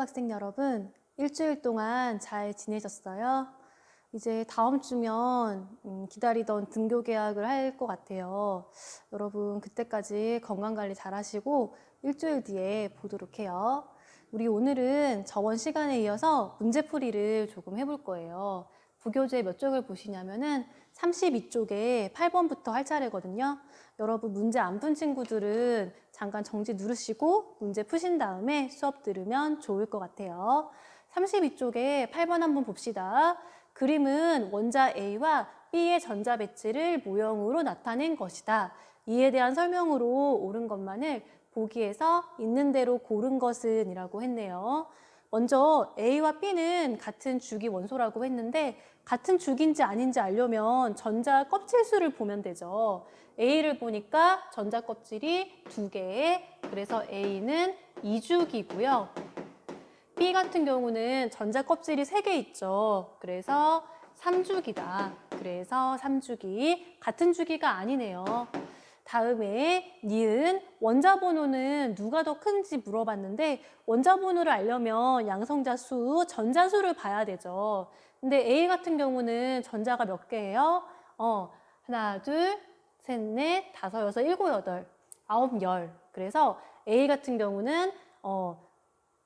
학생 여러분, 일주일 동안 잘 지내셨어요? 이제 다음 주면 기다리던 등교 개학을 할 것 같아요. 여러분, 그때까지 건강관리 잘 하시고 일주일 뒤에 보도록 해요. 우리 오늘은 저번 시간에 이어서 문제풀이를 조금 해볼 거예요. 부교재 몇 쪽을 보시냐면은 32쪽에 8번부터 할 차례거든요. 여러분 문제 안 푼 친구들은 잠깐 정지 누르시고 문제 푸신 다음에 수업 들으면 좋을 것 같아요. 32쪽에 8번 한번 봅시다. 그림은 원자 A와 B의 전자 배치를 모형으로 나타낸 것이다. 이에 대한 설명으로 옳은 것만을 보기에서 있는 대로 고른 것은 이라고 했네요. 먼저 A와 B는 같은 주기 원소라고 했는데 같은 주기인지 아닌지 알려면 전자 껍질 수를 보면 되죠. A를 보니까 전자 껍질이 2개, 그래서 A는 2주기고요. B 같은 경우는 전자 껍질이 3개 있죠. 그래서 3주기다. 그래서 3주기. 같은 주기가 아니네요. 다음에 니은 원자 번호는 누가 더 큰지 물어봤는데 원자 번호를 알려면 양성자 수, 전자 수를 봐야 되죠. 근데 A 같은 경우는 전자가 몇 개예요? 하나, 둘, 셋, 넷, 다섯, 여섯, 일곱, 여덟, 아홉, 열. 그래서 A 같은 경우는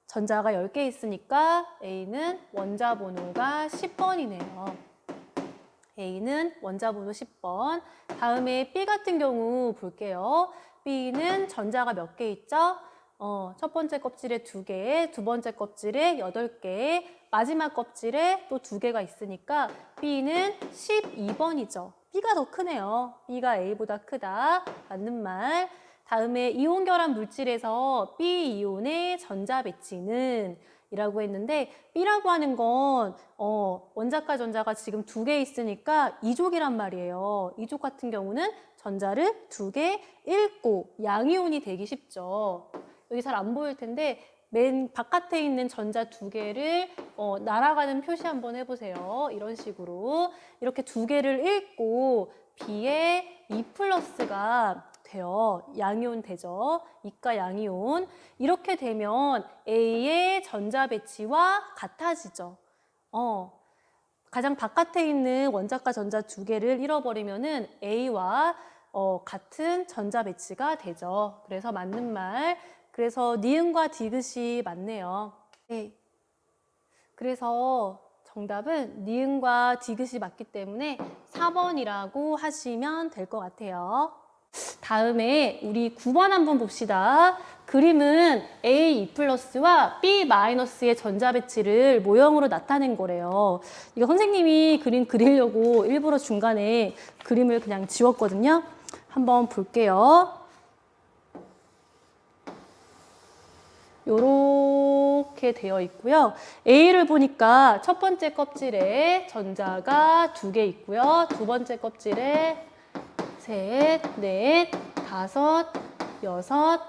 전자가 10개 있으니까 A는 원자 번호가 10번이네요. A는 원자 번호 10번. 다음에 B 같은 경우 볼게요. B는 전자가 몇 개 있죠? 첫 번째 껍질에 2개, 두 번째 껍질에 8개, 마지막 껍질에 또 2개가 있으니까 B는 12번이죠. B가 더 크네요. B가 A보다 크다. 맞는 말. 다음에 이온 결합 물질에서 B 이온의 전자 배치는 이라고 했는데 B라고 하는 건 원자과 전자가 지금 2개 있으니까 이족이란 말이에요. 이족 같은 경우는 전자를 2개 읽고 양이온이 되기 쉽죠. 여기 잘 안 보일 텐데 맨 바깥에 있는 전자 2개를 날아가는 표시 한번 해보세요. 이런 식으로 이렇게 2개를 읽고 B에 2+가 돼요. 양이온 되죠. 이가 양이온. 이렇게 되면 A의 전자 배치와 같아지죠. 가장 바깥에 있는 원자과 전자 2개를 잃어버리면은 A와 같은 전자 배치가 되죠. 그래서 맞는 말. 그래서 니은과 디귿이 맞네요. 네. 그래서 정답은 니은과 디귿이 맞기 때문에 4번이라고 하시면 될 것 같아요. 다음에 우리 9번 한번 봅시다. 그림은 A2+와 B-의 전자 배치를 모형으로 나타낸 거래요. 이거 선생님이 그림 그리려고 일부러 중간에 그림을 그냥 지웠거든요. 한번 볼게요. 요렇게 되어 있고요. A를 보니까 첫 번째 껍질에 전자가 2개 있고요. 두 번째 kop질에 셋, 넷, 다섯, 여섯,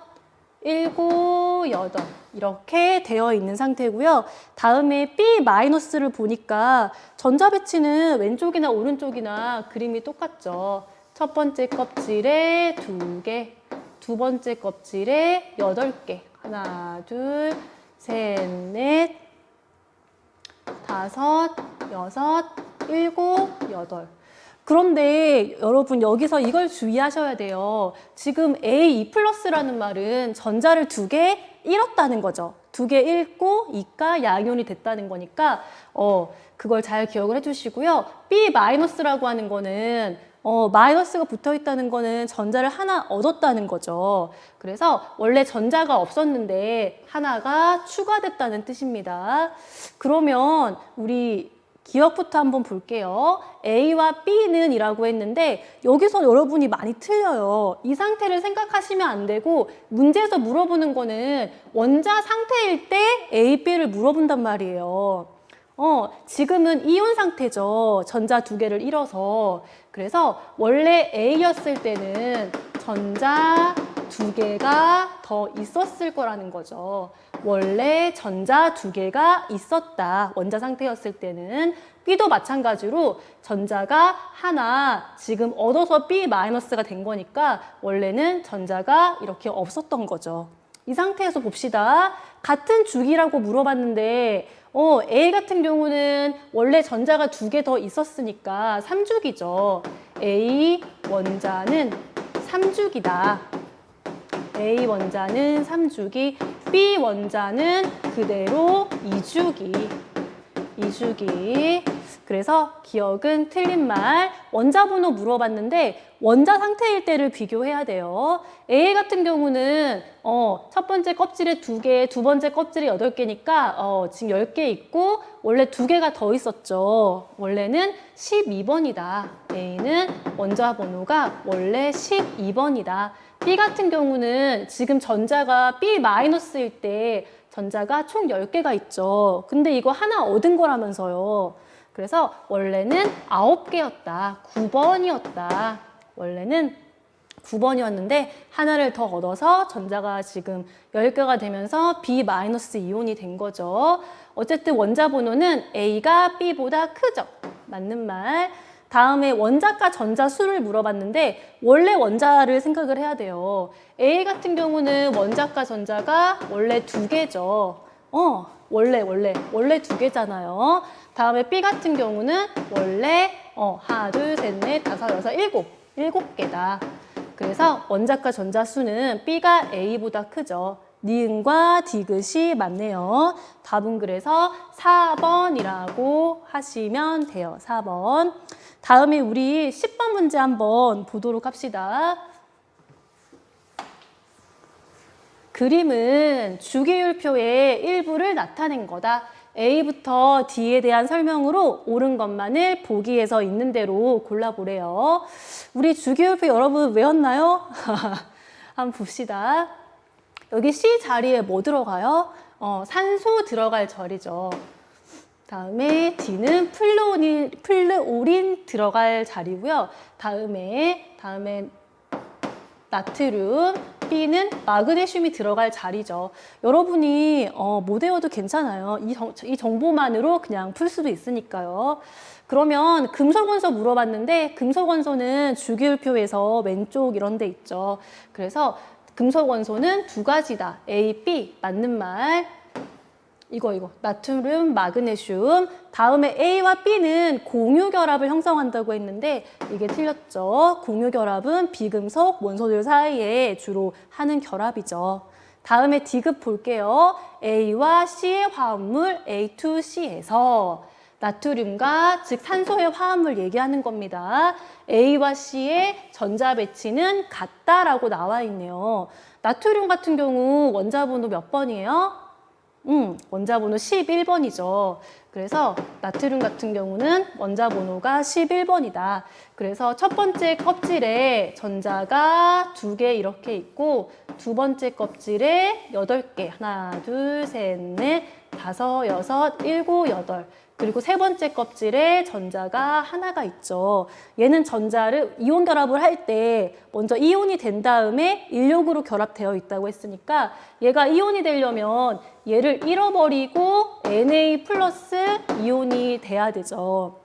일곱, 여덟 이렇게 되어 있는 상태고요. 다음에 B-를 보니까 전자 배치는 왼쪽이나 오른쪽이나 그림이 똑같죠. 첫 번째 껍질에 2개, 두 번째 껍질에 8개. 하나, 둘, 셋, 넷, 다섯, 여섯, 일곱, 여덟. 그런데 여러분 여기서 이걸 주의하셔야 돼요. 지금 A2+라는 말은 전자를 2개 잃었다는 거죠. 2개 잃고 이가 양이온이 됐다는 거니까 그걸 잘 기억을 해주시고요. B-라고 하는 거는 마이너스가 붙어 있다는 거는 전자를 하나 얻었다는 거죠. 그래서 원래 전자가 없었는데 하나가 추가됐다는 뜻입니다. 그러면 우리 기억부터 한번 볼게요. A와 B는 이라고 했는데 여기서 여러분이 많이 틀려요. 이 상태를 생각하시면 안 되고 문제에서 물어보는 거는 원자 상태일 때 A, B를 물어본단 말이에요. 지금은 이온 상태죠. 전자 2개를 잃어서. 그래서 원래 A였을 때는 전자 2개가 더 있었을 거라는 거죠. 원래 전자 2개가 있었다. 원자 상태였을 때는. B도 마찬가지로 전자가 하나 지금 얻어서 B-가 된 거니까 원래는 전자가 이렇게 없었던 거죠. 이 상태에서 봅시다. 같은 주기라고 물어봤는데 A 같은 경우는 원래 전자가 2개 더 있었으니까 3주기죠. A 원자는 3주기다. A 원자는 3주기, B 원자는 그대로 2주기. 2주기. 그래서 기억은 틀린 말. 원자 번호 물어봤는데 원자 상태일 때를 비교해야 돼요. A 같은 경우는 첫 번째 껍질에 2개, 두 번째 껍질에 8개니까 지금 10개 있고 원래 2개가 더 있었죠. 원래는 12번이다. A는 원자 번호가 원래 12번이다. B 같은 경우는 지금 전자가 B-일 때 전자가 총 10개가 있죠. 근데 이거 하나 얻은 거라면서요. 그래서 원래는 9개였다. 9번이었다. 원래는 9번이었는데 하나를 더 얻어서 전자가 지금 10개가 되면서 B-이온이 된 거죠. 어쨌든 원자 번호는 A가 B보다 크죠. 맞는 말. 다음에 원자과 전자 수를 물어봤는데 원래 원자를 생각을 해야 돼요. A 같은 경우는 원자과 전자가 원래 2개죠. 원래 2개잖아요. 다음에 B 같은 경우는 원래 하나, 둘, 셋, 넷, 다섯, 여섯, 일곱 개다. 그래서 원자과 전자 수는 B가 A보다 크죠. 니은과 디귿이 맞네요. 답은 그래서 4번이라고 하시면 돼요. 4번. 다음에 우리 10번 문제 한번 보도록 합시다. 그림은 주기율표의 일부를 나타낸 거다. A부터 D에 대한 설명으로 옳은 것만을 보기에서 있는 대로 골라보래요. 우리 주기율표 여러분 외웠나요? 한번 봅시다. 여기 C 자리에 뭐 들어가요? 산소 들어갈 자리죠. 다음에 D는 플루오린 들어갈 자리고요. 다음에 나트륨, B는 마그네슘이 들어갈 자리죠. 여러분이 못 외워도 괜찮아요. 이 정보만으로 그냥 풀 수도 있으니까요. 그러면 금속원소 물어봤는데 금속원소는 주기율표에서 왼쪽 이런 데 있죠. 그래서 금속원소는 2가지다. A, B 맞는 말. 이거 나트륨, 마그네슘. 다음에 A와 B는 공유결합을 형성한다고 했는데 이게 틀렸죠. 공유결합은 비금속 원소들 사이에 주로 하는 결합이죠. 다음에 D급 볼게요. A와 C의 화합물 A2C에서 나트륨과 즉 산소의 화합물 얘기하는 겁니다. A와 C의 전자 배치는 같다라고 나와 있네요. 나트륨 같은 경우 원자 번호 몇 번이에요? 원자 번호 11번이죠. 그래서 나트륨 같은 경우는 원자 번호가 11번이다. 그래서 첫 번째 껍질에 전자가 2개 이렇게 있고 두 번째 껍질에 8개. 하나, 둘, 셋, 넷, 다섯, 여섯, 일곱, 여덟. 그리고 세 번째 껍질에 전자가 하나가 있죠. 얘는 전자를 이온 결합을 할 때 먼저 이온이 된 다음에 인력으로 결합되어 있다고 했으니까 얘가 이온이 되려면 얘를 잃어버리고 Na 플러스 이온이 돼야 되죠.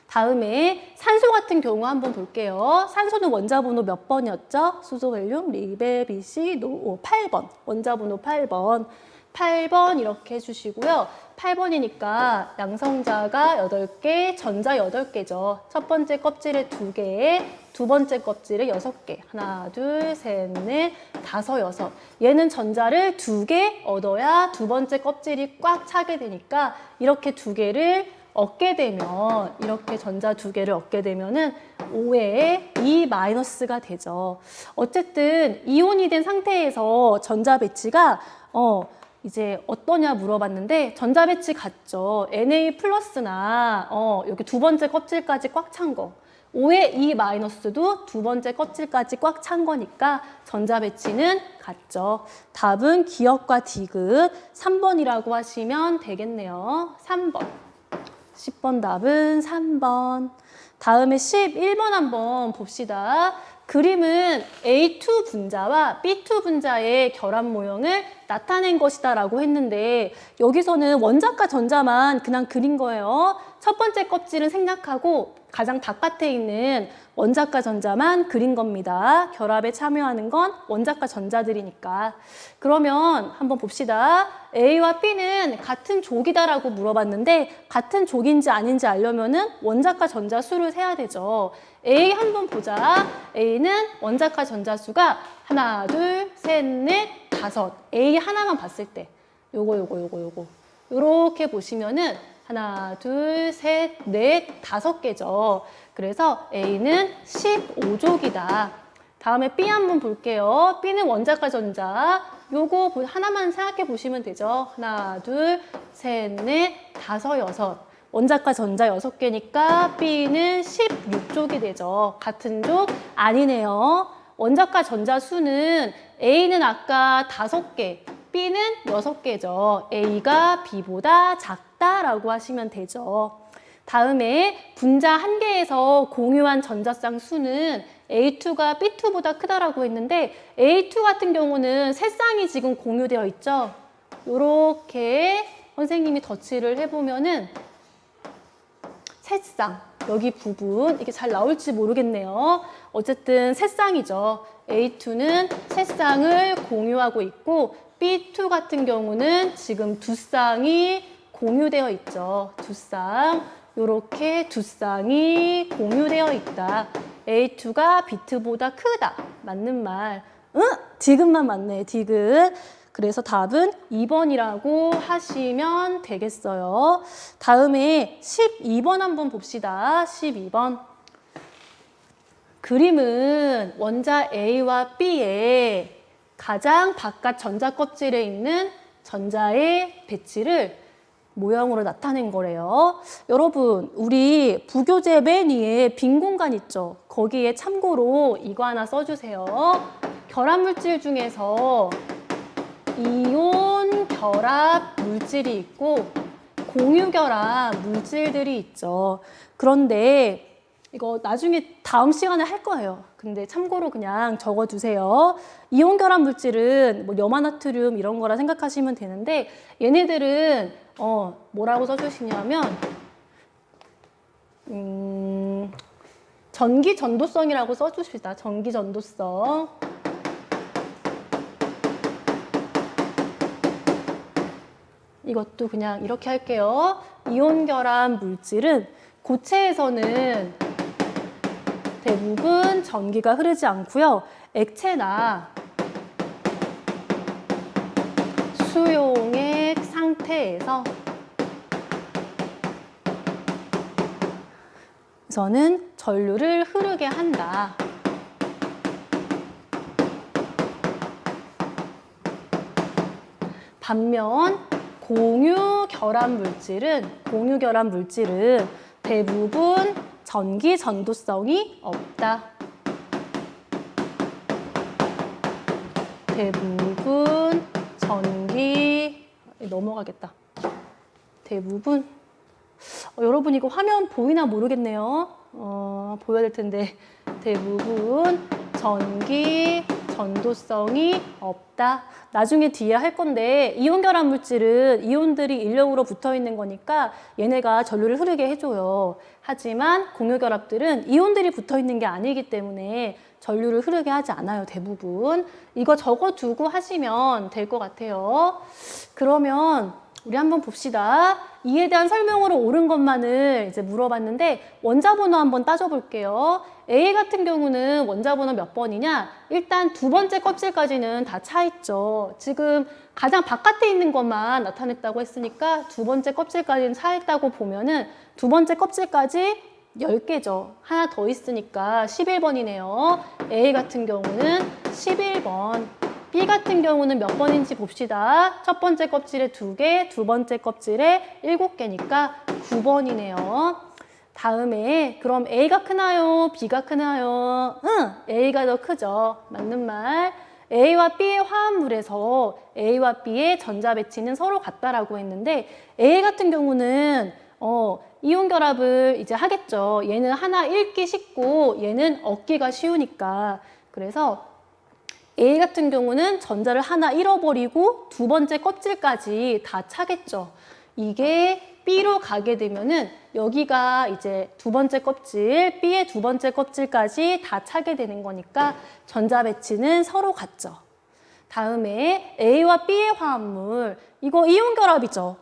다음에 산소 같은 경우 한번 볼게요. 산소는 원자 번호 몇 번이었죠? 수소, 헬륨, 리베, BC, 노, 8번. 원자 번호 8번. 8번 이렇게 해주시고요. 8번이니까 양성자가 8개, 전자 8개죠. 첫 번째 껍질에 2개, 두 번째 껍질에 6개. 하나, 둘, 셋, 넷, 다섯, 여섯. 얘는 전자를 2개 얻어야 두 번째 껍질이 꽉 차게 되니까 이렇게 2개를 얻게 되면 이렇게 전자 2개를 얻게 되면은 5에 2-가 되죠. 어쨌든 이온이 된 상태에서 전자 배치가 이제 어떠냐 물어봤는데 전자 배치 같죠. Na 플러스나 여기 두 번째 껍질까지 꽉 찬 거. 5에 2-도 두 번째 껍질까지 꽉 찬 거니까 전자 배치는 같죠. 답은 기억과 디귿 3번이라고 하시면 되겠네요. 3번. 10번 답은 3번. 다음에 11번 한번 봅시다. 그림은 A2 분자와 B2 분자의 결합 모형을 나타낸 것이다 라고 했는데 여기서는 원자과 전자만 그냥 그린 거예요. 첫 번째 껍질은 생략하고 가장 바깥에 있는 원자과 전자만 그린 겁니다. 결합에 참여하는 건 원자과 전자들이니까. 그러면 한번 봅시다. A와 B는 같은 족이다라고 물어봤는데 같은 족인지 아닌지 알려면은 원자과 전자 수를 세야 되죠. A 한번 보자. A는 원자과 전자 수가 하나, 둘, 셋, 넷, 다섯. A 하나만 봤을 때 요거 요렇게 보시면은 하나, 둘, 셋, 넷, 다섯 개죠. 그래서 A는 15족이다. 다음에 B 한번 볼게요. B는 원자과 전자. 요거 하나만 생각해 보시면 되죠. 하나, 둘, 셋, 넷, 다섯, 여섯. 원자과 전자 6개니까 B는 16족이 되죠. 같은 족 아니네요. 원자과 전자 수는 A는 아까 5개, B는 6개죠. A가 B보다 작다라고 하시면 되죠. 다음에 분자 한 개에서 공유한 전자쌍 수는 A2가 B2보다 크다라고 했는데 A2 같은 경우는 세 쌍이 지금 공유되어 있죠. 이렇게 선생님이 덧칠을 해보면은 세 쌍, 여기 부분 이게 잘 나올지 모르겠네요. 어쨌든 세 쌍이죠. A2는 세 쌍을 공유하고 있고 B2 같은 경우는 지금 두 쌍이 공유되어 있죠. 두 쌍, 이렇게 두 쌍이 공유되어 있다. A2가 B2보다 크다. 맞는 말. 응? 디귿만 맞네, 디귿. 그래서 답은 2번이라고 하시면 되겠어요. 다음에 12번 한번 봅시다. 12번. 그림은 원자 A와 B의 가장 바깥 전자 껍질에 있는 전자의 배치를 모형으로 나타낸 거래요. 여러분, 우리 부교재 맨 위에 빈 공간 있죠? 거기에 참고로 이거 하나 써주세요. 결합물질 중에서 이온 결합 물질이 있고 공유 결합 물질들이 있죠. 그런데 이거 나중에 다음 시간에 할 거예요. 근데 참고로 그냥 적어두세요. 이온 결합 물질은 뭐 염화나트륨 이런 거라 생각하시면 되는데 얘네들은 뭐라고 써주시냐면 전기 전도성이라고 써주시다. 전기 전도성. 이것도 그냥 이렇게 할게요. 이온 결합 물질은 고체에서는 대부분 전기가 흐르지 않고요. 액체나 수용액 상태에서 저는 전류를 흐르게 한다. 반면 공유 결합 물질은 대부분 전기 전도성이 없다. 대부분 넘어가겠다. 대부분 여러분 이거 화면 보이나 모르겠네요. 보여야 될 텐데 대부분 전기 전도성이 없다. 나중에 뒤에 할 건데 이온 결합 물질은 이온들이 일력으로 붙어 있는 거니까 얘네가 전류를 흐르게 해줘요. 하지만 공유 결합들은 이온들이 붙어 있는 게 아니기 때문에 전류를 흐르게 하지 않아요. 대부분. 이거 적어두고 하시면 될 것 같아요. 그러면 우리 한번 봅시다. 이에 대한 설명으로 옳은 것만을 이제 물어봤는데 원자번호 한번 따져볼게요. A 같은 경우는 원자번호 몇 번이냐? 일단 두 번째 껍질까지는 다 차 있죠. 지금 가장 바깥에 있는 것만 나타냈다고 했으니까 두 번째 껍질까지는 차 있다고 보면은 두 번째 껍질까지 10개죠. 하나 더 있으니까 11번이네요. A 같은 경우는 11번. B 같은 경우는 몇 번인지 봅시다. 첫 번째 껍질에 2개, 두 번째 껍질에 7개니까 9번이네요. 다음에 그럼 A가 크나요? B가 크나요? A가 더 크죠. 맞는 말. A와 B의 화합물에서 A와 B의 전자 배치는 서로 같다라고 했는데 A 같은 경우는 이온 결합을 이제 하겠죠. 얘는 하나 읽기 쉽고 얘는 얻기가 쉬우니까. 그래서 A 같은 경우는 전자를 하나 잃어버리고 두 번째 껍질까지 다 차겠죠. 이게 B로 가게 되면은 여기가 이제 두 번째 껍질, B의 두 번째 껍질까지 다 차게 되는 거니까 전자 배치는 서로 같죠. 다음에 A와 B의 화합물, 이거 이온 결합이죠.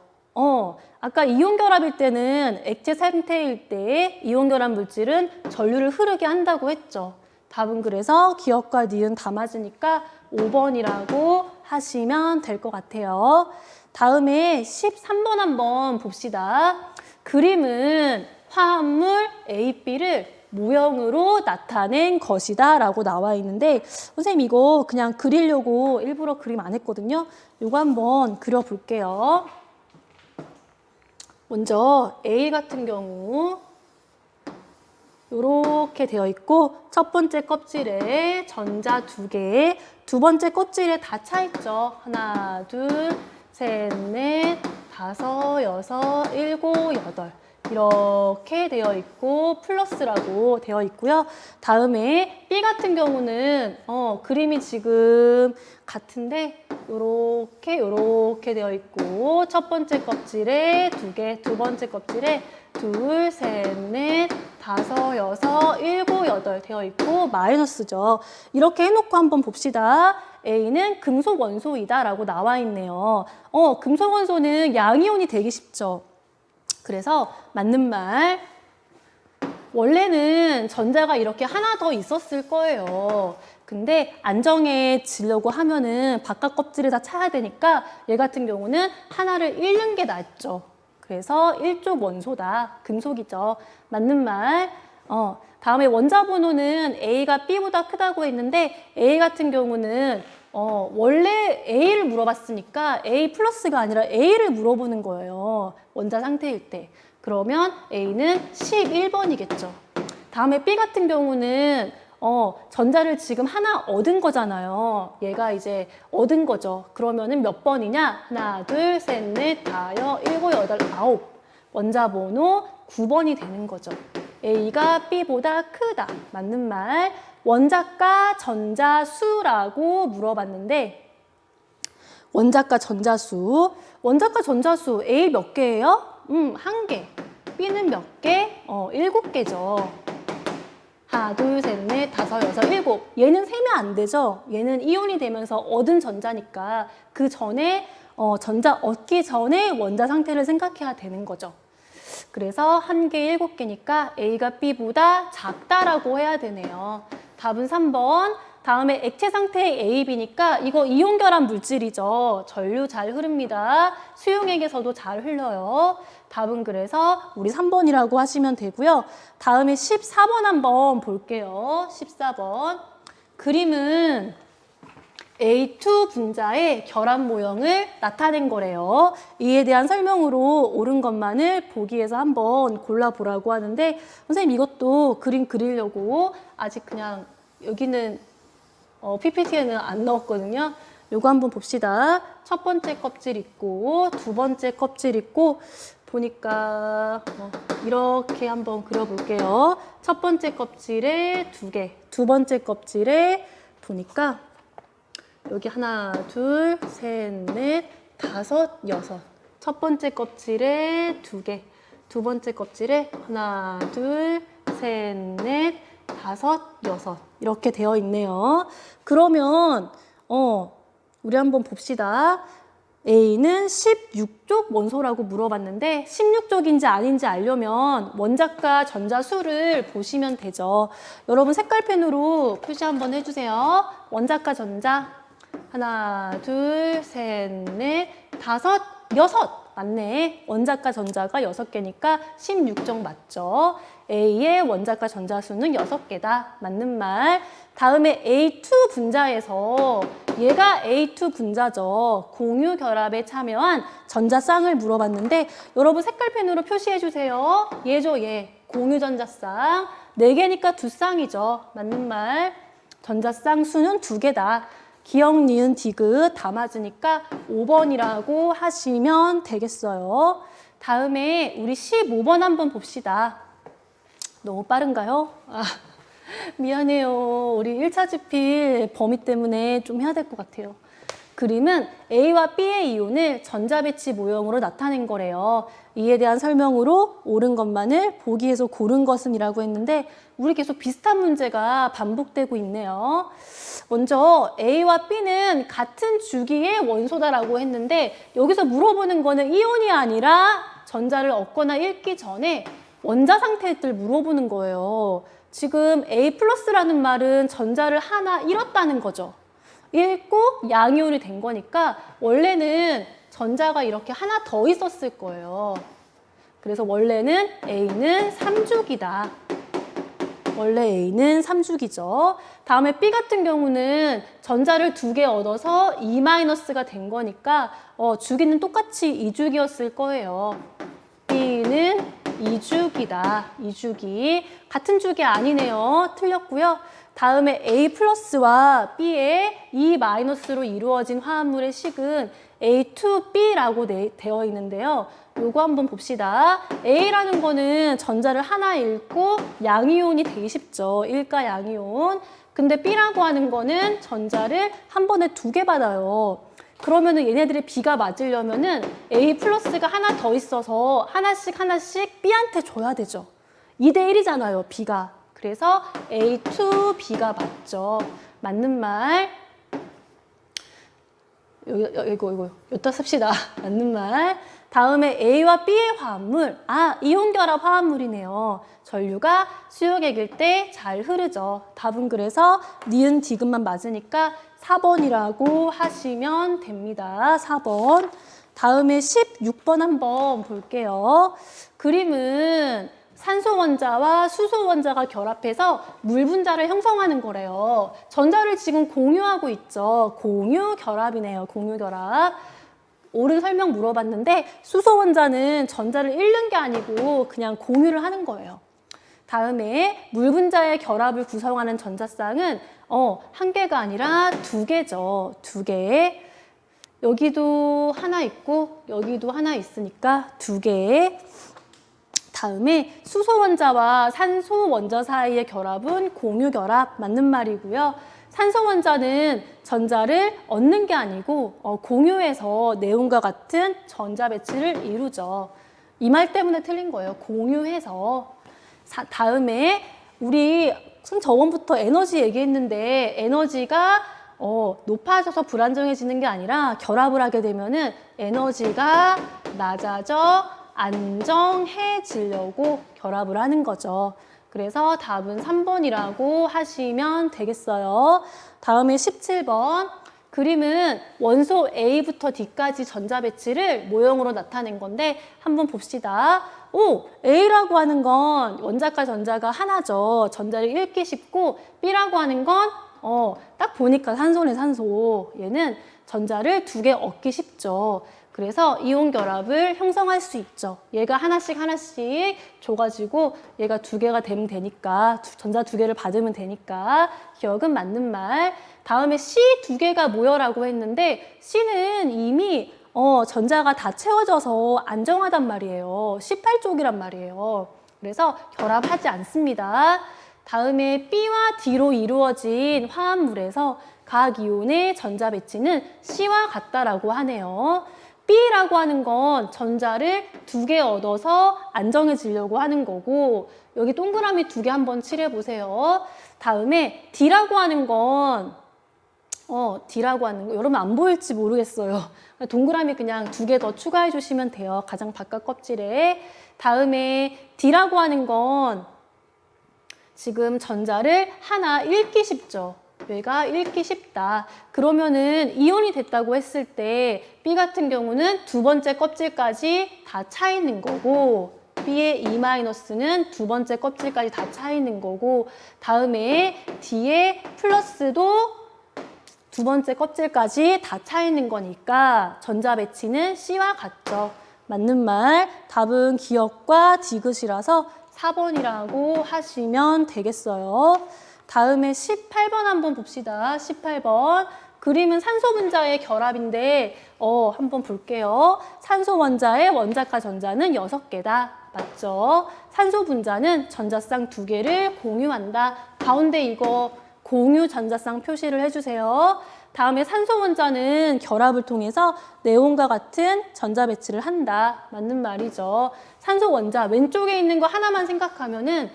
아까 이온 결합일 때는 액체 상태일 때 이온 결합 물질은 전류를 흐르게 한다고 했죠. 답은 그래서 기억과 니은 다 맞으니까 5번이라고 하시면 될 것 같아요. 다음에 13번 한번 봅시다. 그림은 화합물 A, B를 모형으로 나타낸 것이다 라고 나와 있는데 선생님 이거 그냥 그리려고 일부러 그림 안 했거든요. 이거 한번 그려볼게요. 먼저 A 같은 경우 이렇게 되어 있고 첫 번째 껍질에 전자 2개, 두 번째 껍질에 다 차 있죠. 하나, 둘, 셋, 넷, 다섯, 여섯, 일곱, 여덟 이렇게 되어 있고 플러스라고 되어 있고요. 다음에 B 같은 경우는 그림이 지금 같은데 요렇게 되어 있고 첫 번째 껍질에 2개, 두 번째 껍질에 둘, 셋, 넷, 다섯, 여섯, 일곱, 여덟 되어 있고 마이너스죠. 이렇게 해놓고 한번 봅시다. A는 금속 원소이다 라고 나와 있네요. 금속 원소는 양이온이 되기 쉽죠. 그래서 맞는 말. 원래는 전자가 이렇게 하나 더 있었을 거예요. 근데 안정해지려고 하면은 바깥 껍질을 다 차야 되니까 얘 같은 경우는 하나를 잃는 게 낫죠. 그래서 1족 원소다. 금속이죠. 맞는 말. 다음에 원자 번호는 A가 B보다 크다고 했는데 A 같은 경우는 원래 A를 물어봤으니까 A 플러스가 아니라 A를 물어보는 거예요. 원자 상태일 때. 그러면 A는 11번이겠죠. 다음에 B 같은 경우는 전자를 지금 하나 얻은 거잖아요. 얘가 이제 얻은 거죠. 그러면은 몇 번이냐? 하나, 둘, 셋, 넷, 다섯, 일곱, 여덟, 아홉. 원자 번호 9번이 되는 거죠. A가 B보다 크다. 맞는 말. 원자가 전자수라고 물어봤는데 원자가 전자수. 원자가 전자수 A 몇 개예요? 1개. B는 몇 개? 7개죠. 하나, 둘, 셋, 넷, 다섯, 여섯, 일곱. 얘는 세면 안 되죠. 얘는 이온이 되면서 얻은 전자니까 그 전에 전자 얻기 전에 원자 상태를 생각해야 되는 거죠. 그래서 1개, 7개니까 A가 B보다 작다라고 해야 되네요. 답은 3번. 다음에 액체 상태의 A, B니까 이거 이온 결합 물질이죠. 전류 잘 흐릅니다. 수용액에서도 잘 흘러요. 답은 그래서 우리 3번이라고 하시면 되고요. 다음에 14번 한번 볼게요. 14번. 그림은 A2 분자의 결합 모형을 나타낸 거래요. 이에 대한 설명으로 옳은 것만을 보기에서 한번 골라보라고 하는데 선생님 이것도 그림 그리려고 아직 그냥 여기는 PPT에는 안 넣었거든요. 요거 한번 봅시다. 첫 번째 껍질 있고 두 번째 껍질 있고 보니까 이렇게 한번 그려볼게요. 첫 번째 껍질에 2개, 두 번째 껍질에 보니까 여기 하나, 둘, 셋, 넷, 다섯, 여섯. 첫 번째 껍질에 2개, 두 번째 껍질에 하나, 둘, 셋, 넷, 다섯, 여섯. 이렇게 되어 있네요. 그러면 우리 한번 봅시다. A는 16족 원소라고 물어봤는데 16족인지 아닌지 알려면 원자과 전자수를 보시면 되죠. 여러분 색깔펜으로 표시 한번 해주세요. 원자과 전자 하나, 둘, 셋, 넷, 다섯, 여섯. 맞네. 원자과 전자가 6개니까 16족 맞죠? A의 원자과 전자수는 6개다. 맞는 말. 다음에 A2 분자에서 얘가 A2 분자죠. 공유 결합에 참여한 전자쌍을 물어봤는데 여러분 색깔펜으로 표시해 주세요. 얘죠, 얘. 공유 전자쌍. 4개니까 2쌍이죠. 맞는 말. 전자쌍 수는 2개다. 기억, 니은, 디귿 다 맞으니까 5번이라고 하시면 되겠어요. 다음에 우리 15번 한번 봅시다. 너무 빠른가요? 미안해요. 우리 1차 지필 범위 때문에 좀 해야 될 것 같아요. 그림은 A와 B의 이온을 전자배치 모형으로 나타낸 거래요. 이에 대한 설명으로 옳은 것만을 보기에서 고른 것은 이라고 했는데 우리 계속 비슷한 문제가 반복되고 있네요. 먼저 A와 B는 같은 주기의 원소다라고 했는데 여기서 물어보는 거는 이온이 아니라 전자를 얻거나 잃기 전에 원자 상태를 물어보는 거예요. 지금 A 플러스라는 말은 전자를 하나 잃었다는 거죠. 잃고 양이온이 된 거니까 원래는 전자가 이렇게 하나 더 있었을 거예요. 그래서 원래는 A는 3주기다. 원래 A는 3주기죠. 다음에 B 같은 경우는 전자를 2개 얻어서 E-가 된 거니까 주기는 똑같이 2주기였을 거예요. B는 2주기다. 2주기. 같은 주기 아니네요. 틀렸고요. 다음에 A 플러스와 B의 E-로 이루어진 화합물의 식은 A2B라고 되어 있는데요. 요거 한번 봅시다. A라는 거는 전자를 하나 잃고 양이온이 되기 쉽죠. 1가 양이온. 근데 B라고 하는 거는 전자를 한 번에 2개 받아요. 그러면은 얘네들의 B가 맞으려면은 A 플러스가 하나 더 있어서 하나씩 B한테 줘야 되죠. 2대 1이잖아요, B가. 그래서 A2B가 맞죠. 맞는 말. 이거 여기다 씁시다. 맞는 말. 다음에 A와 B의 화합물. 이온 결합 화합물이네요. 전류가 수용액일 때 잘 흐르죠. 답은 그래서 니은 디귿만 맞으니까 4번이라고 하시면 됩니다. 4번. 다음에 16번 한번 볼게요. 그림은 산소 원자와 수소 원자가 결합해서 물 분자를 형성하는 거래요. 전자를 지금 공유하고 있죠. 공유 결합이네요. 공유 결합. 옳은 설명 물어봤는데 수소 원자는 전자를 잃는 게 아니고 그냥 공유를 하는 거예요. 다음에 물 분자의 결합을 구성하는 전자쌍은 한 개가 아니라 2개죠. 2개. 여기도 하나 있고 여기도 하나 있으니까 2개. 다음에 수소 원자와 산소 원자 사이의 결합은 공유 결합 맞는 말이고요. 산소 원자는 전자를 얻는 게 아니고 공유해서 네온과 같은 전자 배치를 이루죠. 이 말 때문에 틀린 거예요. 공유해서. 다음에 우리 저번부터 에너지 얘기했는데 에너지가 높아져서 불안정해지는 게 아니라 결합을 하게 되면은 에너지가 낮아져 안정해지려고 결합을 하는 거죠. 그래서 답은 3번이라고 하시면 되겠어요. 다음에 17번. 그림은 원소 A부터 D까지 전자 배치를 모형으로 나타낸 건데 한번 봅시다. A라고 하는 건 원자과 전자가 하나죠. 전자를 잃기 쉽고 B라고 하는 건 딱 보니까 산소네 산소. 얘는 전자를 2개 얻기 쉽죠. 그래서 이온 결합을 형성할 수 있죠. 얘가 하나씩 줘가지고 얘가 2개가 되면 되니까 전자 2개를 받으면 되니까 기억은 맞는 말. 다음에 C 2개가 모여라고 했는데 C는 이미 전자가 다 채워져서 안정하단 말이에요. 18쪽이란 말이에요. 그래서 결합하지 않습니다. 다음에 B와 D로 이루어진 화합물에서 각 이온의 전자 배치는 C와 같다라고 하네요. B라고 하는 건 전자를 2개 얻어서 안정해지려고 하는 거고 여기 동그라미 2개 한번 칠해보세요. 다음에 D라고 하는 건 D라고 하는 거 여러분 안 보일지 모르겠어요. 동그라미 그냥 2개 더 추가해 주시면 돼요. 가장 바깥 껍질에. 다음에 D라고 하는 건 지금 전자를 하나 잃기 쉽죠. 얘가 잃기 쉽다. 그러면은 이온이 됐다고 했을 때 B 같은 경우는 2번째 껍질까지 다 차 있는 거고 B의 E-는 2번째 껍질까지 다 차 있는 거고 다음에 D의 플러스도 2번째 껍질까지 다 차 있는 거니까 전자 배치는 C와 같죠. 맞는 말. 답은 기억과 디귿이라서 4번이라고 하시면 되겠어요. 다음에 18번 한번 봅시다. 18번. 그림은 산소 분자의 결합인데 한번 볼게요. 산소 원자의 원자과 전자는 6개다. 맞죠? 산소 분자는 전자쌍 2개를 공유한다. 가운데 이거 공유 전자쌍 표시를 해주세요. 다음에 산소 원자는 결합을 통해서 네온과 같은 전자 배치를 한다. 맞는 말이죠. 산소 원자 왼쪽에 있는 거 하나만 생각하면은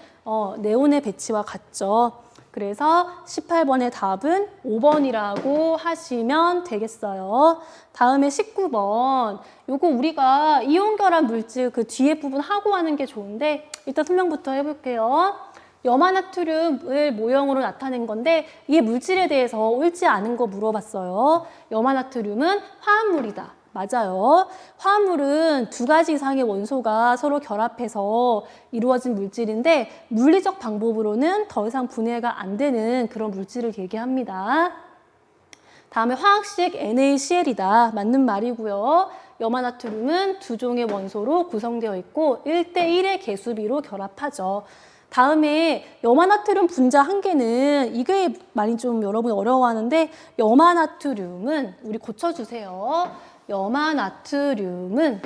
네온의 배치와 같죠. 그래서 18번의 답은 5번이라고 하시면 되겠어요. 다음에 19번. 요거 우리가 이온 결합 물질 그 뒤에 부분 하고 하는 게 좋은데 일단 설명부터 해볼게요. 염화나트륨을 모형으로 나타낸 건데 이게 물질에 대해서 옳지 않은 거 물어봤어요. 염화나트륨은 화합물이다. 맞아요. 화합물은 2가지 이상의 원소가 서로 결합해서 이루어진 물질인데 물리적 방법으로는 더 이상 분해가 안 되는 그런 물질을 얘기합니다. 다음에 화학식 NaCl이다. 맞는 말이고요. 염화나트륨은 2종의 원소로 구성되어 있고 1대1의 개수비로 결합하죠. 다음에 염화나트륨 분자 한계는 이게 많이 좀 여러분 어려워하는데 염화나트륨은 우리 고쳐주세요. 염화나트륨은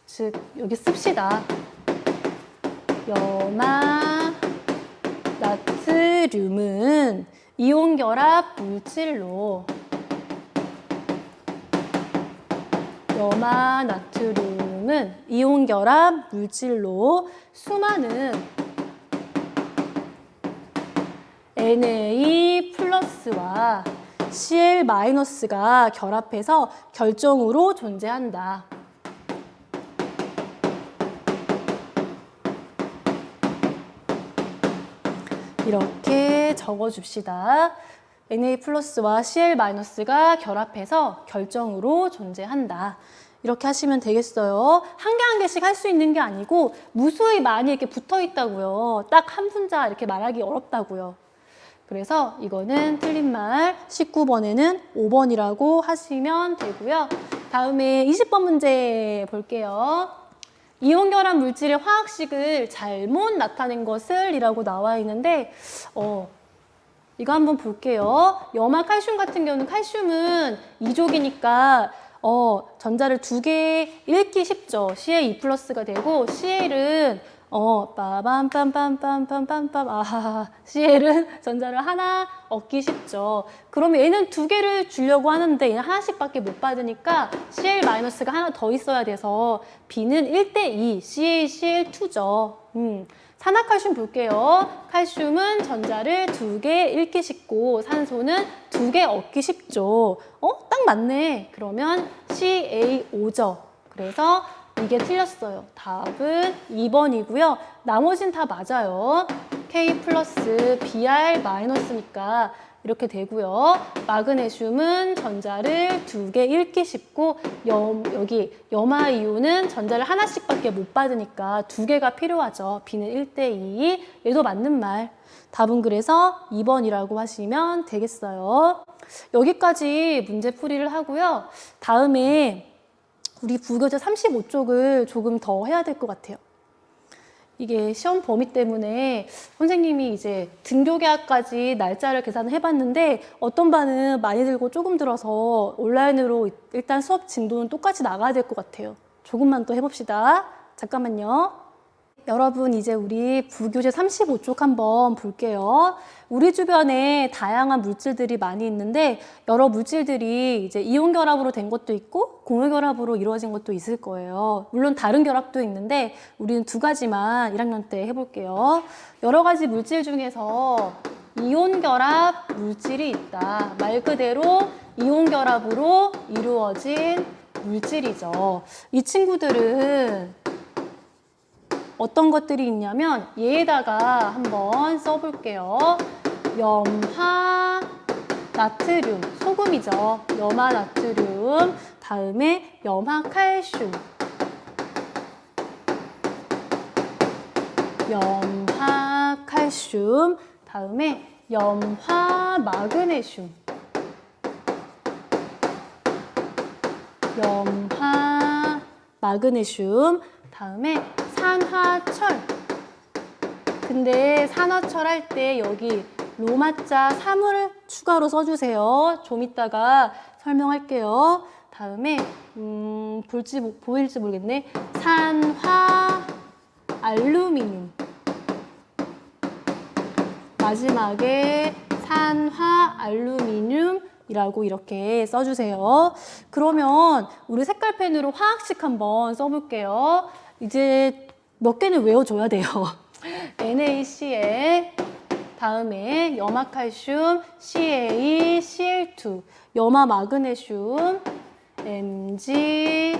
즉 여기 씁시다. 염화나트륨은 이온 결합 물질로 염화나트륨은 이온 결합 물질로 수많은 Na+와 Cl-가 결합해서 결정으로 존재한다. 이렇게 적어줍시다. Na+와 Cl-가 결합해서 결정으로 존재한다. 이렇게 하시면 되겠어요. 한 개 한 개씩 할 수 있는 게 아니고 무수히 많이 이렇게 붙어 있다고요. 딱 한 분자 이렇게 말하기 어렵다고요. 그래서 이거는 틀린 말 19번에는 5번이라고 하시면 되고요. 다음에 20번 문제 볼게요. 이온 결합 물질의 화학식을 잘못 나타낸 것을 이라고 나와 있는데 이거 한번 볼게요. 염화 칼슘 같은 경우는 칼슘은 2족이니까 전자를 2개 읽기 쉽죠. Ca2+가 되고 Cl은 빠밤빰빰빰빰빰빰 Cl은 전자를 하나 얻기 쉽죠. 그러면 얘는 2개를 주려고 하는데 얘는 하나씩밖에 못 받으니까 Cl-가 하나 더 있어야 돼서 B는 1대2 CaCl2죠. 산화칼슘 볼게요. 칼슘은 전자를 2개 잃기 쉽고 산소는 2개 얻기 쉽죠. 딱 맞네. 그러면 CaO죠. 그래서 이게 틀렸어요. 답은 2번이고요. 나머진 다 맞아요. K 플러스 Br 마이너스니까 이렇게 되고요. 마그네슘은 전자를 2개 잃기 쉽고 여기 염화이온은 전자를 하나씩밖에 못 받으니까 2개가 필요하죠. B는 1대2. 얘도 맞는 말. 답은 그래서 2번이라고 하시면 되겠어요. 여기까지 문제풀이를 하고요. 다음에 우리 부교재 35쪽을 조금 더 해야 될 것 같아요. 이게 시험 범위 때문에 선생님이 이제 등교계약까지 날짜를 계산을 해봤는데 어떤 반은 많이 들고 조금 들어서 온라인으로 일단 수업 진도는 똑같이 나가야 될 것 같아요. 조금만 또 해봅시다. 잠깐만요. 여러분 이제 우리 부교재 35쪽 한번 볼게요. 우리 주변에 다양한 물질들이 많이 있는데 여러 물질들이 이제 이온 결합으로 된 것도 있고 공유 결합으로 이루어진 것도 있을 거예요. 물론 다른 결합도 있는데 우리는 2가지만 1학년 때 해볼게요. 여러 가지 물질 중에서 이온 결합 물질이 있다. 말 그대로 이온 결합으로 이루어진 물질이죠. 이 친구들은 어떤 것들이 있냐면 얘에다가 한번 써볼게요. 염화 나트륨, 소금이죠. 염화 나트륨, 다음에 염화 칼슘, 염화 칼슘, 다음에 염화 마그네슘, 염화 마그네슘, 다음에 산화철. 근데 산화철 할 때 여기 로마자 3을 추가로 써주세요. 좀 이따가 설명할게요. 다음에 보일지 모르겠네. 산화 알루미늄. 마지막에 산화 알루미늄이라고 이렇게 써주세요. 그러면 우리 색깔펜으로 화학식 한번 써볼게요. 이제 몇 개는 외워줘야 돼요. NaCl, 다음에 염화칼슘, CaCl2, 염화마그네슘, MgCl2.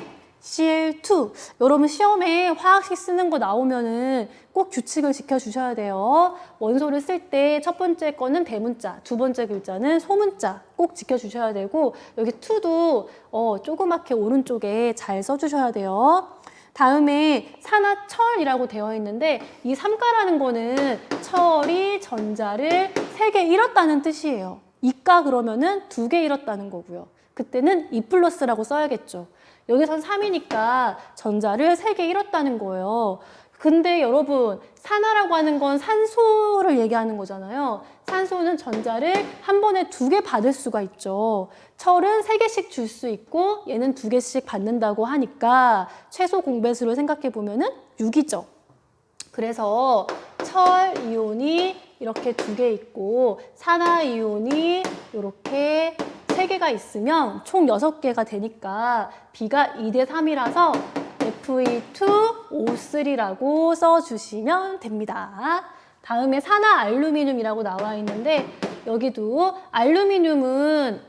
여러분 시험에 화학식 쓰는 거 나오면은 꼭 규칙을 지켜주셔야 돼요. 원소를 쓸 때 첫 번째 거는 대문자, 두 번째 글자는 소문자 꼭 지켜주셔야 되고, 여기 2도 조그맣게 오른쪽에 잘 써주셔야 돼요. 다음에 산화철이라고 되어 있는데 이 삼가라는 거는 철이 전자를 3개 잃었다는 뜻이에요. 이가 그러면은 2개 잃었다는 거고요. 그때는 2+라고 써야겠죠. 여기선 3이니까 전자를 3개 잃었다는 거예요. 근데 여러분 산화라고 하는 건 산소를 얘기하는 거잖아요. 산소는 전자를 한 번에 2개 받을 수가 있죠. 철은 3개씩 줄 수 있고 얘는 2개씩 받는다고 하니까 최소 공배수를 생각해 보면은 6이죠. 그래서 철 이온이 이렇게 2개 있고 산화 이온이 이렇게 3개가 있으면 총 6개가 되니까 B가 2대3이라서 Fe2O3라고 써주시면 됩니다. 다음에 산화 알루미늄이라고 나와 있는데 여기도 알루미늄은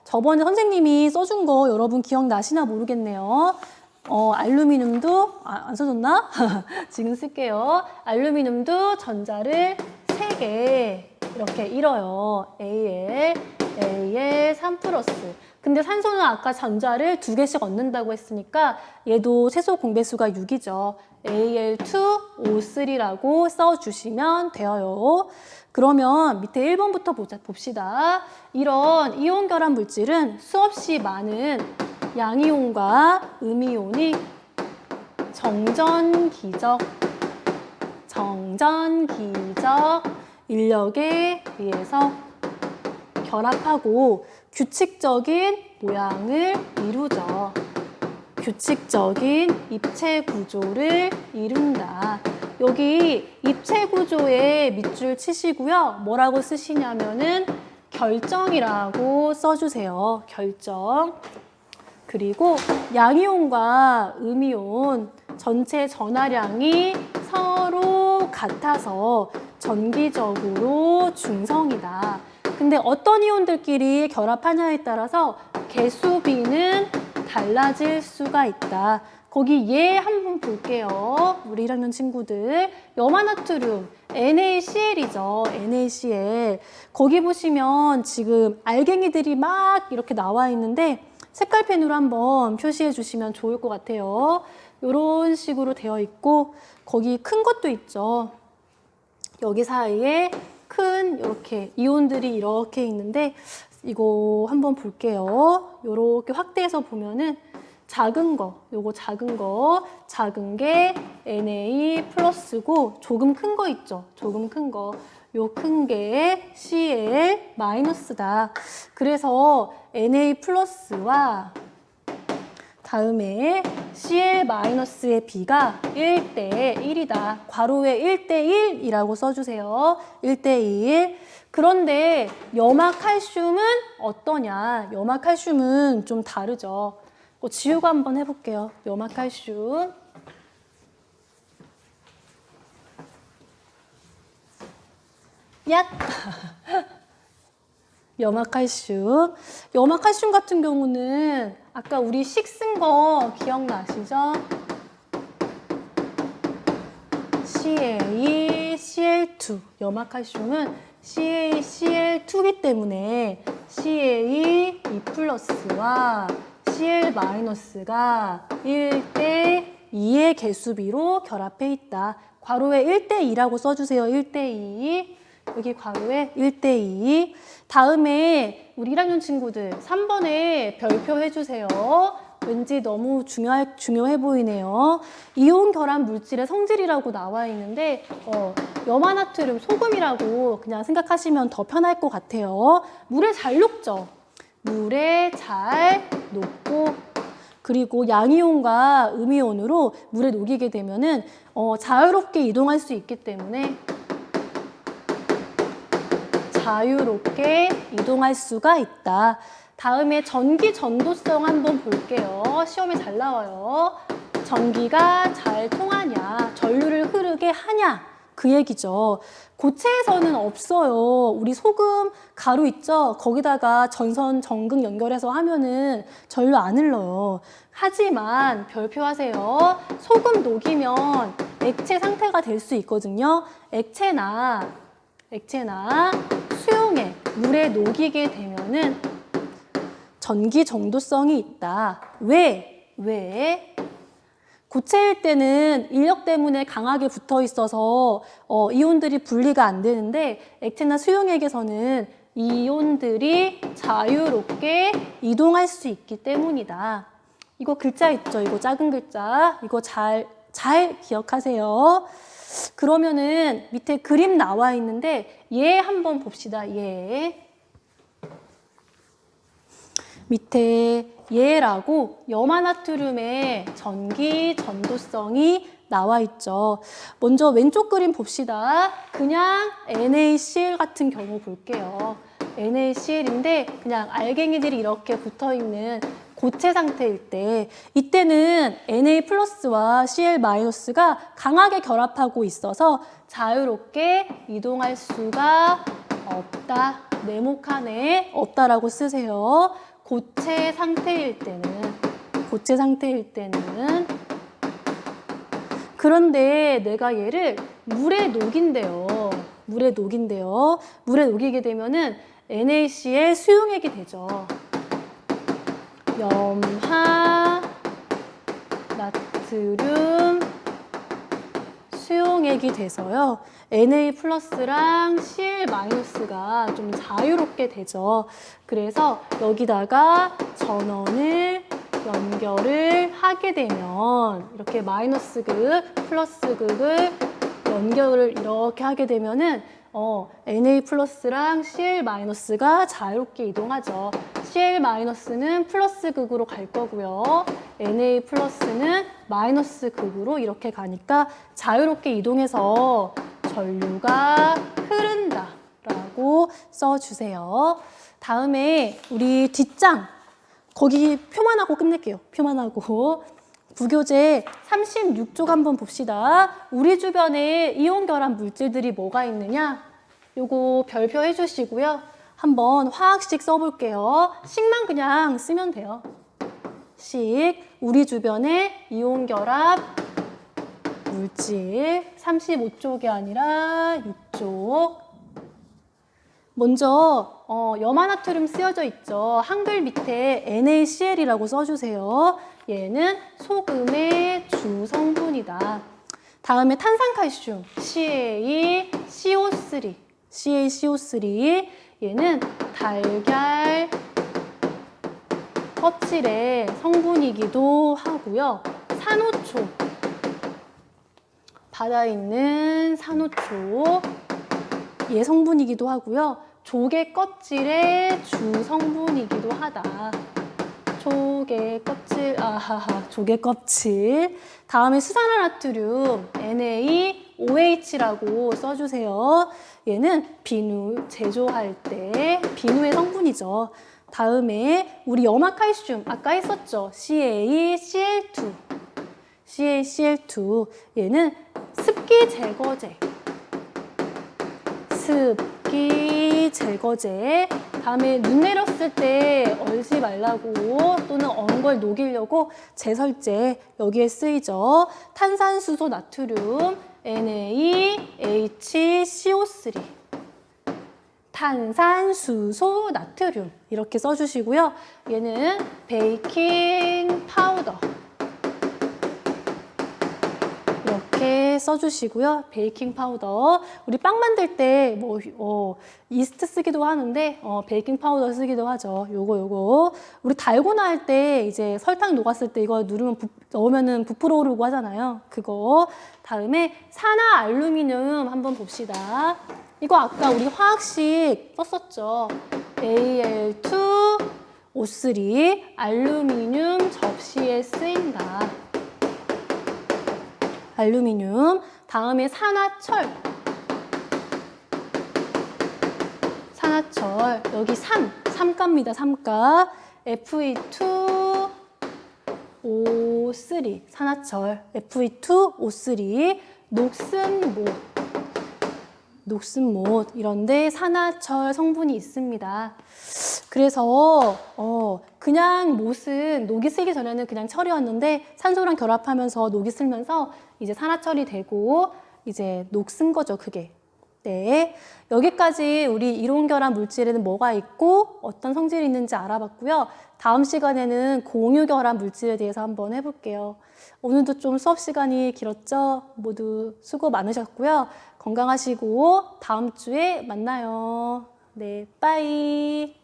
저번에 선생님이 써준 거 여러분 기억나시나 모르겠네요. 알루미늄도 안 써줬나? 지금 쓸게요. 알루미늄도 전자를 3개 이렇게 잃어요. Al 3+. 근데 산소는 아까 전자를 2개씩 얻는다고 했으니까 얘도 최소 공배수가 6이죠. Al2O3라고 써주시면 돼요. 그러면 밑에 1번부터 봅시다. 이런 이온 결합 물질은 수없이 많은 양이온과 음이온이 정전기적 인력에 의해서 결합하고 규칙적인 모양을 이루죠. 규칙적인 입체 구조를 이룬다. 여기 입체 구조에 밑줄 치시고요. 뭐라고 쓰시냐면은 결정이라고 써주세요. 결정. 그리고 양이온과 음이온 전체 전하량이 서로 같아서 전기적으로 중성이다. 근데 어떤 이온들끼리 결합하냐에 따라서 개수비는 달라질 수가 있다. 거기 얘 한번 볼게요. 우리 1학년 친구들. 염화나트륨 NaCl이죠. NaCl. 거기 보시면 지금 알갱이들이 막 이렇게 나와 있는데 색깔펜으로 한번 표시해 주시면 좋을 것 같아요. 이런 식으로 되어 있고 거기 큰 것도 있죠. 여기 사이에 큰 이렇게 이온들이 이렇게 있는데 이거 한번 볼게요. 이렇게 확대해서 보면은 작은 거, 요거 작은 게 Na+고 조금 큰 거 있죠. 조금 큰 거. 요 큰 게 Cl-다. 그래서 Na+와 다음에 Cl-의 B가 1대1이다. 괄호에 1대1이라고 써주세요. 1대1. 그런데 염화칼슘은 어떠냐? 염화칼슘은 좀 다르죠. 지우고 한번 해볼게요. 염화칼슘. 약! 염화칼슘. 염화칼슘 같은 경우는 아까 우리 식 쓴 거 기억나시죠? CaCl2. 염화칼슘은 CaCl2이기 때문에 CaE+와 Cl-가 1대2의 개수비로 결합해 있다. 괄호에 1대2라고 써주세요. 1대2. 여기 괄호에 1대2. 다음에 우리 1학년 친구들 3번에 별표 해주세요. 왠지 너무 중요해 보이네요. 이온 결합 물질의 성질이라고 나와 있는데 염화나트륨 소금이라고 그냥 생각하시면 더 편할 것 같아요. 물에 잘 녹죠. 물에 잘 녹고 그리고 양이온과 음이온으로 물에 녹이게 되면은 자유롭게 이동할 수 있기 때문에 자유롭게 이동할 수가 있다. 다음에 전기 전도성 한번 볼게요. 시험에 잘 나와요. 전기가 잘 통하냐, 전류를 흐르게 하냐, 그 얘기죠. 고체에서는 없어요. 우리 소금, 가루 있죠? 거기다가 전선, 전극 연결해서 하면은 전류 안 흘러요. 하지만 별표하세요. 소금 녹이면 액체 상태가 될 수 있거든요. 액체나 수용액, 물에 녹이게 되면은 전기 전도성이 있다. 왜? 고체일 때는 인력 때문에 강하게 붙어 있어서 이온들이 분리가 안 되는데 액체나 수용액에서는 이온들이 자유롭게 이동할 수 있기 때문이다. 이거 글자 있죠? 이거 작은 글자. 이거 잘 기억하세요. 그러면은 밑에 그림 나와 있는데 얘 한번 봅시다. 얘. 밑에 얘라고 염화나트륨의 전기 전도성이 나와 있죠. 먼저 왼쪽 그림 봅시다. 그냥 NaCl 같은 경우 볼게요. NaCl인데 그냥 알갱이들이 이렇게 붙어 있는 고체 상태일 때 이때는 Na 플러스와 Cl 마이너스가 강하게 결합하고 있어서 자유롭게 이동할 수가 없다. 네모칸에 없다라고 쓰세요. 고체 상태일 때는 그런데 내가 얘를 물에 녹인대요. 물에 녹이게 되면은 NaCl 수용액이 되죠. 염화 나트륨 수용액이 돼서요. Na 플러스랑 Cl 마이너스가 좀 자유롭게 되죠. 그래서 여기다가 전원을 연결을 하게 되면 이렇게 마이너스 극, 플러스 극을 연결을 이렇게 하게 되면은 Na 플러스랑 Cl 마이너스가 자유롭게 이동하죠. Cl 마이너스는 플러스 극으로 갈 거고요. Na 플러스는 마이너스 극으로 이렇게 가니까 자유롭게 이동해서 전류가 흐른다 라고 써주세요. 다음에 우리 뒷장 거기 표만 하고 끝낼게요. 표만 하고. 부교재 36쪽 한번 봅시다. 우리 주변에 이온 결합 물질들이 뭐가 있느냐? 요거 별표 해주시고요. 한번 화학식 써볼게요. 식만 그냥 쓰면 돼요. 식, 우리 주변에 이온 결합 물질 35쪽이 아니라 이쪽. 먼저 염화나트륨 쓰여져 있죠. 한글 밑에 NaCl이라고 써주세요. 얘는 소금의 주성분이다. 다음에 탄산칼슘 CaCO3 얘는 달걀 껍질의 성분이기도 하고요. 산호초 바다에 있는 산호초 얘 성분이기도 하고요. 조개 껍질의 주성분이기도 하다. 조개 껍질. 다음에 수산화나트륨 NaOH라고 써주세요. 얘는 비누 제조할 때 비누의 성분이죠. 다음에 우리 염화칼슘 아까 했었죠. CaCl2 얘는 습기 제거제. 다음에 눈 내렸을 때 얼지 말라고 또는 언 걸 녹이려고 제설제 여기에 쓰이죠. 탄산수소 나트륨 NaHCO3 탄산수소 나트륨 이렇게 써주시고요. 얘는 베이킹 파우더 이렇게 써주시고요. 베이킹 파우더. 우리 빵 만들 때 이스트 쓰기도 하는데 베이킹 파우더 쓰기도 하죠. 요거. 우리 달고나 할 때 이제 설탕 녹았을 때 이거 넣으면은 부풀어 오르고 하잖아요. 그거. 다음에 산화 알루미늄 한번 봅시다. 이거 아까 우리 화학식 썼었죠. Al2 O3 알루미늄 접시에 쓰인다. 알루미늄. 다음에 산화철. 산화철. 여기 삼가입니다. 삼가. Fe2O3 산화철. Fe2O3 녹슨못 이런데 산화철 성분이 있습니다. 그래서 그냥 못은 녹이 슬기 전에는 그냥 철이었는데 산소랑 결합하면서 녹이 슬면서 이제 산화철이 되고 이제 녹슨 거죠, 그게. 네, 여기까지 우리 이론결합 물질에는 뭐가 있고 어떤 성질이 있는지 알아봤고요. 다음 시간에는 공유결합 물질에 대해서 한번 해볼게요. 오늘도 좀 수업 시간이 길었죠? 모두 수고 많으셨고요. 건강하시고 다음 주에 만나요. 네, 빠이.